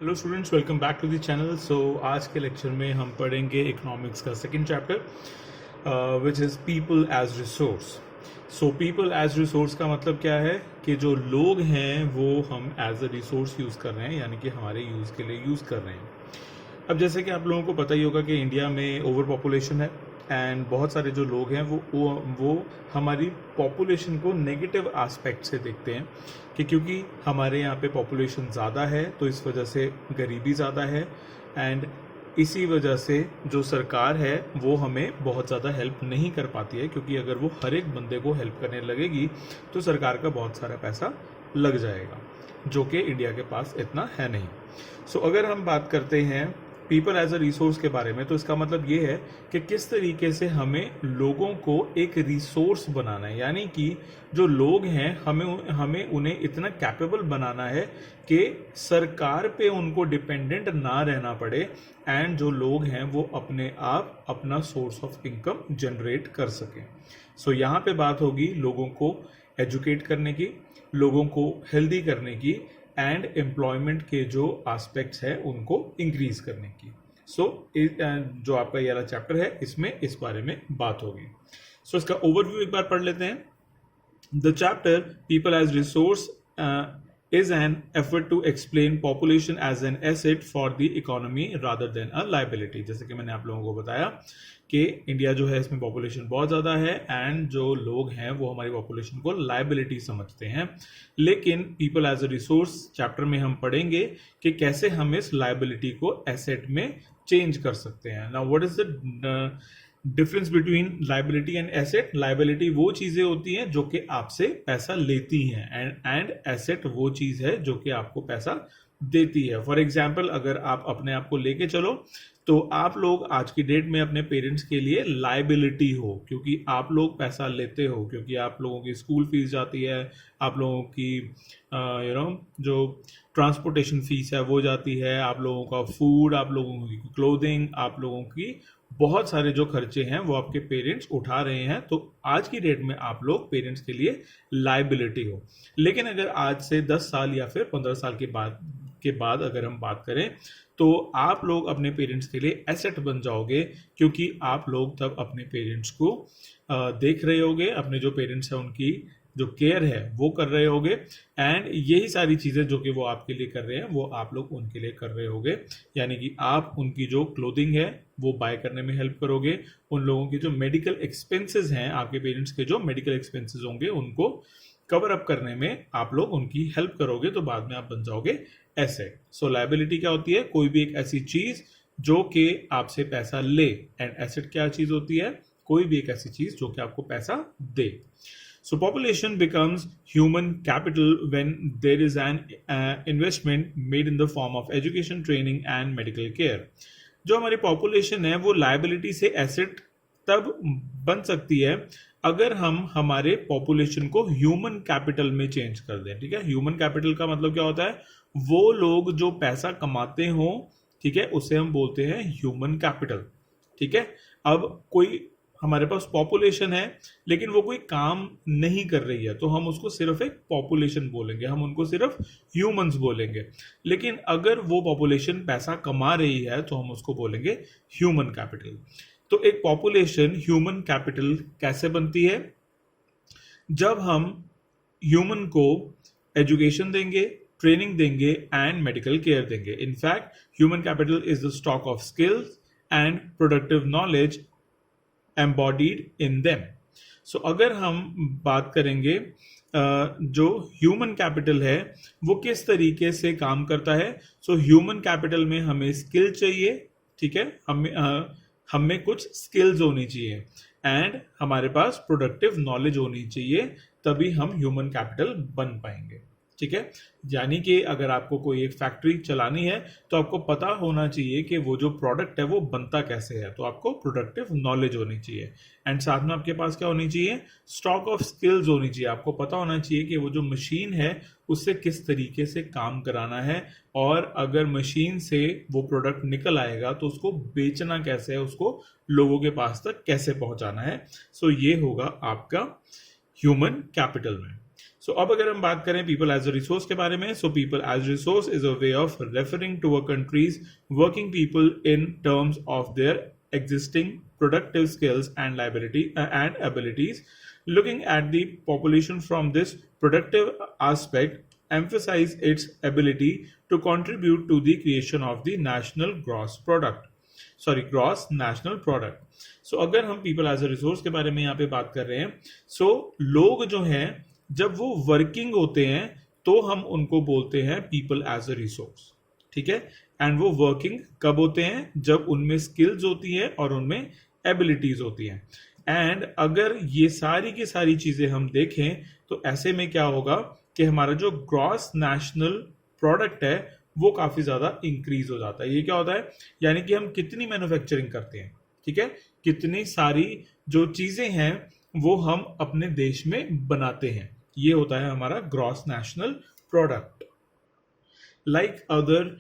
Hello students, welcome back to the channel. So आज के lecture में हम पढ़ेंगे इकोनॉमिक्स का second chapter which is people as resource. So people as resource का मतलब क्या है कि जो लोग हैं वो हम एज अ रिसोर्स यूज़ कर रहे हैं, यानी कि हमारे यूज़ के लिए यूज़ कर रहे हैं। अब जैसे कि आप लोगों को पता ही होगा कि इंडिया में ओवर पॉपुलेशन है एंड बहुत सारे जो लोग हैं वो हमारी पॉपुलेशन को नेगेटिव एस्पेक्ट से देखते हैं कि क्योंकि हमारे यहाँ पे पॉपुलेशन ज़्यादा है तो इस वजह से गरीबी ज़्यादा है एंड इसी वजह से जो सरकार है वो हमें बहुत ज़्यादा हेल्प नहीं कर पाती है, क्योंकि अगर वो हर एक बंदे को हेल्प करने लगेगी तो सरकार का बहुत सारा पैसा लग जाएगा, जो कि इंडिया के पास इतना है नहीं। सो अगर हम बात करते हैं पीपल एज अ रिसोर्स के बारे में, तो इसका मतलब ये है कि किस तरीके से हमें लोगों को एक रिसोर्स बनाना है, यानी कि जो लोग हैं हमें उन्हें इतना कैपेबल बनाना है कि सरकार पे उनको डिपेंडेंट ना रहना पड़े एंड जो लोग हैं वो अपने आप अपना सोर्स ऑफ इनकम जनरेट कर सकें। सो यहाँ पे बात होगी लोगों को एजुकेट करने की, लोगों को हेल्दी करने की एंड एम्प्लॉयमेंट के जो एस्पेक्ट्स हैं उनको इंक्रीज करने की। सो जो आपका ये वाला चैप्टर है इसमें इस बारे में बात होगी। सो इसका ओवरव्यू एक बार पढ़ लेते हैं। The chapter People as Resource is an effort to explain population as an asset for the economy rather than a liability। जैसे कि मैंने आप लोगों को बताया कि इंडिया जो है इसमें पॉपुलेशन बहुत ज़्यादा है एंड जो लोग हैं वो हमारी पॉपुलेशन को लाइबिलिटी समझते हैं, लेकिन people as a resource chapter में हम पढ़ेंगे कि कैसे हम इस लाइबिलिटी को एसेट में चेंज कर सकते हैं। Now what is the difference between liability and asset? Liability वो चीजें होती हैं जो कि आपसे पैसा लेती हैं एंड एसेट वो चीज है जो कि आपको पैसा देती है। फॉर एग्जाम्पल, अगर आप अपने आप को लेके चलो तो आप लोग आज की डेट में अपने पेरेंट्स के लिए लाइबिलिटी हो, क्योंकि आप लोग पैसा लेते हो, क्योंकि आप लोगों की स्कूल फीस जाती है, आप लोगों की जो ट्रांसपोर्टेशन फीस है वो जाती है, आप लोगों का फूड, आप लोगों की क्लोथिंग, आप लोगों की बहुत सारे जो खर्चे हैं वो आपके पेरेंट्स उठा रहे हैं। तो आज की डेट में आप लोग पेरेंट्स के लिए लाइबिलिटी हो। लेकिन अगर आज से 10 साल या फिर 15 साल के बाद अगर हम बात करें तो आप लोग अपने पेरेंट्स के लिए एसेट बन जाओगे, क्योंकि आप लोग तब अपने पेरेंट्स को देख रहे होगे, अपने जो पेरेंट्स हैं उनकी जो केयर है वो कर रहे होगे एंड यही सारी चीज़ें जो कि वो आपके लिए कर रहे हैं वो आप लोग उनके लिए कर रहे होगे, यानी कि आप उनकी जो क्लोथिंग है वो बाय करने में हेल्प करोगे, उन लोगों के जो मेडिकल एक्सपेंसेस हैं, आपके पेरेंट्स के जो मेडिकल एक्सपेंसेस होंगे उनको कवर अप करने में आप लोग उनकी हेल्प करोगे, तो बाद में आप बन जाओगे एसेट। सो लायबिलिटी क्या होती है? कोई भी एक ऐसी चीज जो कि आपसे पैसा ले, एंड एसेट क्या चीज होती है? कोई भी एक ऐसी चीज जो कि आपको पैसा दे। So population becomes human capital when there is an investment made in the form of education, training and medical care। जो हमारी पॉपुलेशन है वो लायबिलिटी से एसेट तब बन सकती है अगर हम हमारे पॉपुलेशन को ह्यूमन कैपिटल में चेंज कर दें। ठीक है, ह्यूमन कैपिटल का मतलब क्या होता है? वो लोग जो पैसा कमाते हो, ठीक है, उसे हम बोलते हैं ह्यूमन कैपिटल। ठीक है, अब कोई हमारे पास पॉपुलेशन है लेकिन वो कोई काम नहीं कर रही है तो हम उसको सिर्फ एक पॉपुलेशन बोलेंगे, हम उनको सिर्फ ह्यूमंस बोलेंगे। लेकिन अगर वो पॉपुलेशन पैसा कमा रही है तो हम उसको बोलेंगे ह्यूमन कैपिटल। तो एक पॉपुलेशन ह्यूमन कैपिटल कैसे बनती है? जब हम ह्यूमन को एजुकेशन देंगे, ट्रेनिंग देंगे एंड मेडिकल केयर देंगे। In fact human capital is the stock of skills and productive knowledge embodied in them. So अगर हम बात करेंगे जो ह्यूमन कैपिटल है वो किस तरीके से काम करता है, सो ह्यूमन कैपिटल में हमें स्किल चाहिए, ठीक है, हमें कुछ स्किल्स होनी चाहिए एंड हमारे पास प्रोडक्टिव नॉलेज होनी चाहिए, तभी हम ह्यूमन कैपिटल बन पाएंगे। ठीक है, यानी कि अगर आपको कोई एक फैक्ट्री चलानी है तो आपको पता होना चाहिए कि वो जो प्रोडक्ट है वो बनता कैसे है, तो आपको प्रोडक्टिव नॉलेज होनी चाहिए एंड साथ में आपके पास क्या होनी चाहिए? स्टॉक ऑफ स्किल्स होनी चाहिए। आपको पता होना चाहिए कि वो जो मशीन है उससे किस तरीके से काम कराना है, और अगर मशीन से वो प्रोडक्ट निकल आएगा तो उसको बेचना कैसे है, उसको लोगों के पास तक कैसे पहुंचाना है। सो ये होगा आपका ह्यूमन कैपिटल में। सो अब अगर हम बात करें पीपल एज अ रिसोर्स के बारे में, so people as resource is a way of referring to a countries working people in terms of their existing productive skills and abilities. Looking at the population from this productive aspect, emphasize its ability to contribute to the creation of the gross national product. So अगर हम people as a resource के बारे में यहाँ पे बात कर रहे हैं, so लोग जो हैं जब वो वर्किंग होते हैं तो हम उनको बोलते हैं people as a resource, ठीक है। एंड वो वर्किंग कब होते हैं, जब उनमें स्किल्स होती है और उनमें एबिलिटीज होती हैं। एंड अगर ये सारी की सारी चीजें हम देखें तो ऐसे में क्या होगा कि हमारा जो ग्रॉस नेशनल प्रोडक्ट है वो काफी ज्यादा इंक्रीज हो जाता है। ये क्या होता है, यानी कि हम कितनी मैन्युफैक्चरिंग करते हैं, ठीक है, कितनी सारी जो चीजें हैं वो हम अपने देश में बनाते हैं, ये होता है हमारा gross national product. Like other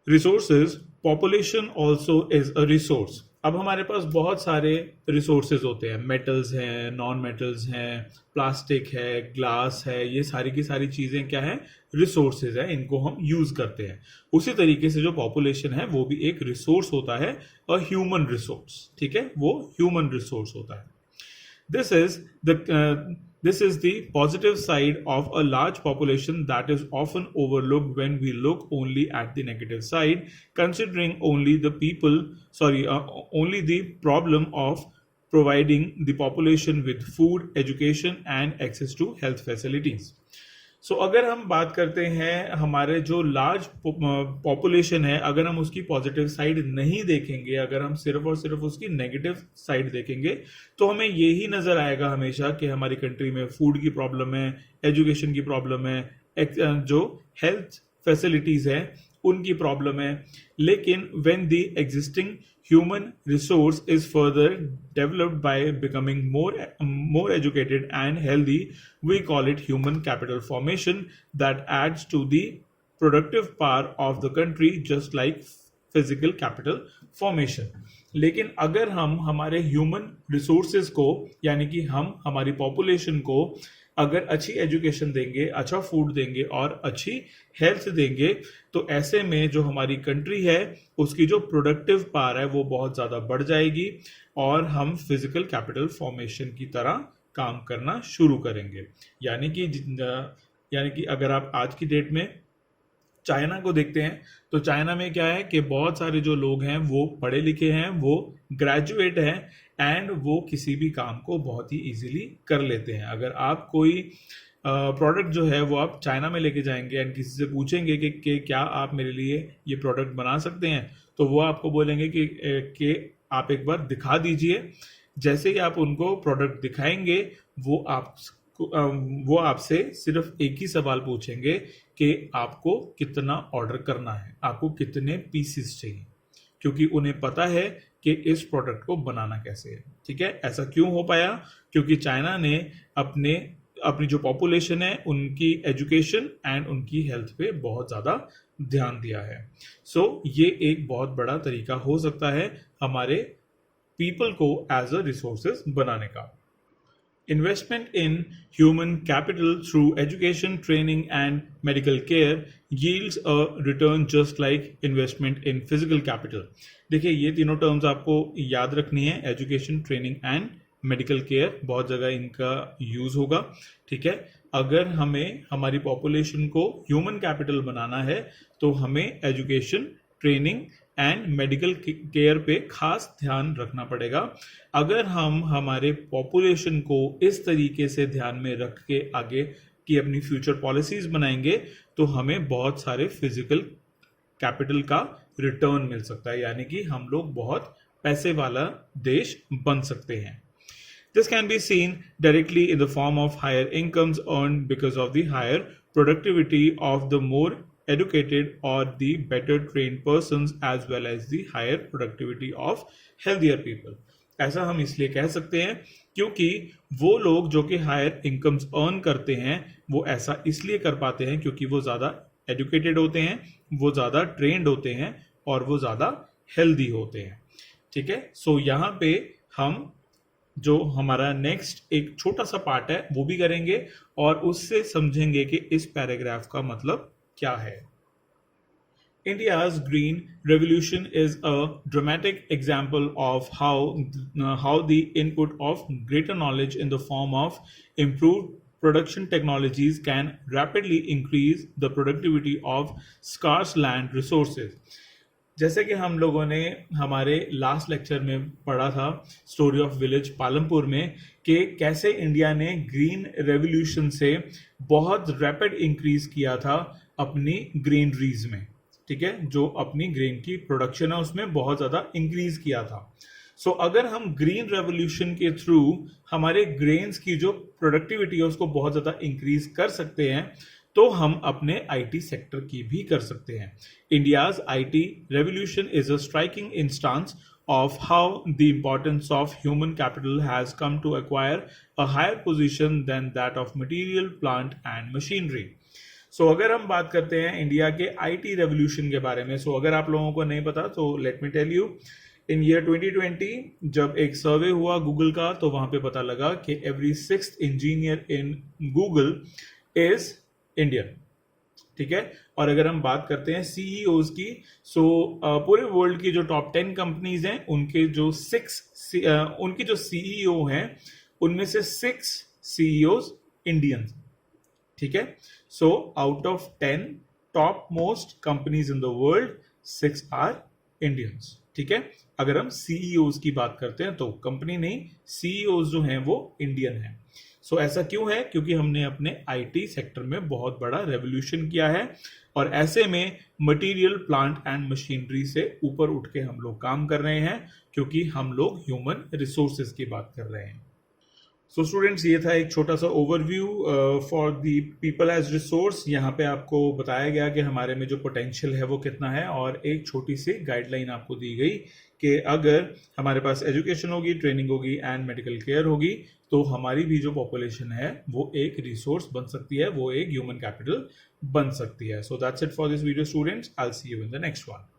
resources, population also is a resource. अब हमारे पास बहुत सारे रिसोर्सेज होते हैं, मेटल्स हैं, नॉन मेटल्स हैं, प्लास्टिक है, ग्लास है, ये सारी की सारी चीजें क्या है, रिसोर्सेज है, इनको हम यूज करते हैं। उसी तरीके से जो पॉपुलेशन है वो भी एक रिसोर्स होता है, अ ह्यूमन रिसोर्स, ठीक है, वो ह्यूमन रिसोर्स होता है। This is the positive side of a large population that is often overlooked when we look only at the negative side, considering only the problem of providing the population with food, education, and access to health facilities. सो अगर हम बात करते हैं हमारे जो large population है, अगर हम उसकी पॉजिटिव साइड नहीं देखेंगे, अगर हम सिर्फ और सिर्फ उसकी नेगेटिव साइड देखेंगे तो हमें यही नजर आएगा हमेशा कि हमारी कंट्री में फूड की प्रॉब्लम है, एजुकेशन की प्रॉब्लम है, जो हेल्थ फैसिलिटीज है उनकी प्रॉब्लम है। लेकिन when the existing human resource is further developed by becoming more educated and healthy, we call it human capital formation that adds to the productive power of the country, just like physical capital formation. लेकिन अगर हम हमारे human resources को, यानी कि हम हमारी population को अगर अच्छी एजुकेशन देंगे, अच्छा फूड देंगे और अच्छी हेल्थ देंगे, तो ऐसे में जो हमारी कंट्री है उसकी जो प्रोडक्टिव पावर है वो बहुत ज़्यादा बढ़ जाएगी और हम फिजिकल कैपिटल फॉर्मेशन की तरह काम करना शुरू करेंगे। यानी कि अगर आप आज की डेट में चाइना को देखते हैं तो चाइना में क्या है कि बहुत सारे जो लोग हैं वो पढ़े लिखे हैं, वो ग्रेजुएट हैं एंड वो किसी भी काम को बहुत ही इजीली कर लेते हैं। अगर आप कोई प्रोडक्ट जो है वो आप चाइना में लेके जाएंगे एंड किसी से पूछेंगे कि क्या आप मेरे लिए ये प्रोडक्ट बना सकते हैं, तो वो आपको बोलेंगे कि आप एक बार दिखा दीजिए। जैसे ही आप उनको प्रोडक्ट दिखाएंगे वो आपसे सिर्फ एक ही सवाल पूछेंगे कि आपको कितना ऑर्डर करना है, आपको कितने पीसेस चाहिए, क्योंकि उन्हें पता है कि इस प्रोडक्ट को बनाना कैसे है। ठीक है, ऐसा क्यों हो पाया? क्योंकि चाइना ने अपनी जो पॉपुलेशन है उनकी एजुकेशन एंड उनकी हेल्थ पे बहुत ज़्यादा ध्यान दिया है। सो ये एक बहुत बड़ा तरीका हो सकता है हमारे पीपल को एज अ रिसोर्सेज बनाने का। Investment in human capital through education, training, and medical care yields a return just like investment in physical capital. देखिए, ये तीनों टर्म्स आपको याद रखनी है, education, training and medical care, बहुत जगह इनका यूज होगा। ठीक है, अगर हमें हमारी पॉपुलेशन को ह्यूमन कैपिटल बनाना है तो हमें education, training and medical care पे खास ध्यान रखना पड़ेगा। अगर हम हमारे पॉपुलेशन को इस तरीके से ध्यान में रख के आगे की अपनी फ्यूचर पॉलिसीज बनाएंगे तो हमें बहुत सारे फिजिकल कैपिटल का रिटर्न मिल सकता है, यानी कि हम लोग बहुत पैसे वाला देश बन सकते हैं। This can be seen directly in the form of higher incomes earned because of the higher productivity of the more educated or the better trained persons, as well as the higher productivity of healthier people. ऐसा हम इसलिए कह सकते हैं क्योंकि वो लोग जो कि हायर इनकम्स अर्न करते हैं वो ऐसा इसलिए कर पाते हैं क्योंकि वो ज़्यादा एजुकेटेड होते हैं, वो ज़्यादा ट्रेंड होते हैं और वो ज़्यादा हेल्दी होते हैं। ठीक है, सो यहाँ पे हम जो हमारा नेक्स्ट एक छोटा सा पार्ट है वो भी करेंगे और उससे समझेंगे कि इस पैराग्राफ का मतलब क्या है। India's green revolution is a dramatic example of how the input of greater knowledge in the form of improved production technologies can rapidly increase the productivity of scarce land resources. जैसे कि हम लोगों ने हमारे लास्ट लेक्चर में पढ़ा था story of village Palampur में कि कैसे इंडिया ने ग्रीन रेवोल्यूशन से बहुत रैपिड इंक्रीज किया था अपनी ग्रीनरीज में, ठीक है, जो अपनी ग्रेन की प्रोडक्शन है उसमें बहुत ज़्यादा इंक्रीज किया था। सो अगर हम ग्रीन रेवोल्यूशन के थ्रू हमारे ग्रेन्स की जो प्रोडक्टिविटी है उसको बहुत ज़्यादा इंक्रीज कर सकते हैं तो हम अपने आईटी सेक्टर की भी कर सकते हैं। India's IT revolution is a striking instance of how the importance of human capital has come to acquire a higher position than that of material, plant and machinery. अगर हम बात करते हैं इंडिया के आईटी रेवोल्यूशन के बारे में, अगर आप लोगों को नहीं पता तो let me tell you, in year 2020 जब एक सर्वे हुआ गूगल का तो वहां पे पता लगा कि every 6th engineer in Google is Indian, ठीक है। और अगर हम बात करते हैं सीईओज की, पूरे वर्ल्ड की जो टॉप 10 कंपनीज हैं उनके जो उनकी जो सीईओ हैं उनमें से 6 सीईओज इंडियंस, ठीक है। So out of 10 top most companies in the world 6 are Indians, ठीक है। अगर हम सीईओज की बात करते हैं तो कंपनी नहीं, सीईओज जो हैं वो इंडियन हैं। ऐसा क्यों है? क्योंकि हमने अपने आईटी सेक्टर में बहुत बड़ा रेवोल्यूशन किया है और ऐसे में मटेरियल, प्लांट एंड मशीनरी से ऊपर उठ के हम लोग काम कर रहे हैं क्योंकि हम लोग ह्यूमन रिसोर्सेज की बात कर रहे हैं। स्टूडेंट्स, ये था एक छोटा सा overview for the people as resource. यहाँ पे आपको बताया गया कि हमारे में जो पोटेंशियल है वो कितना है और एक छोटी सी गाइडलाइन आपको दी गई कि अगर हमारे पास एजुकेशन होगी, ट्रेनिंग होगी एंड मेडिकल केयर होगी तो हमारी भी जो पॉपुलेशन है वो एक रिसोर्स बन सकती है, वो एक ह्यूमन कैपिटल बन सकती है। So that's it for this video students, I will see you in the next one.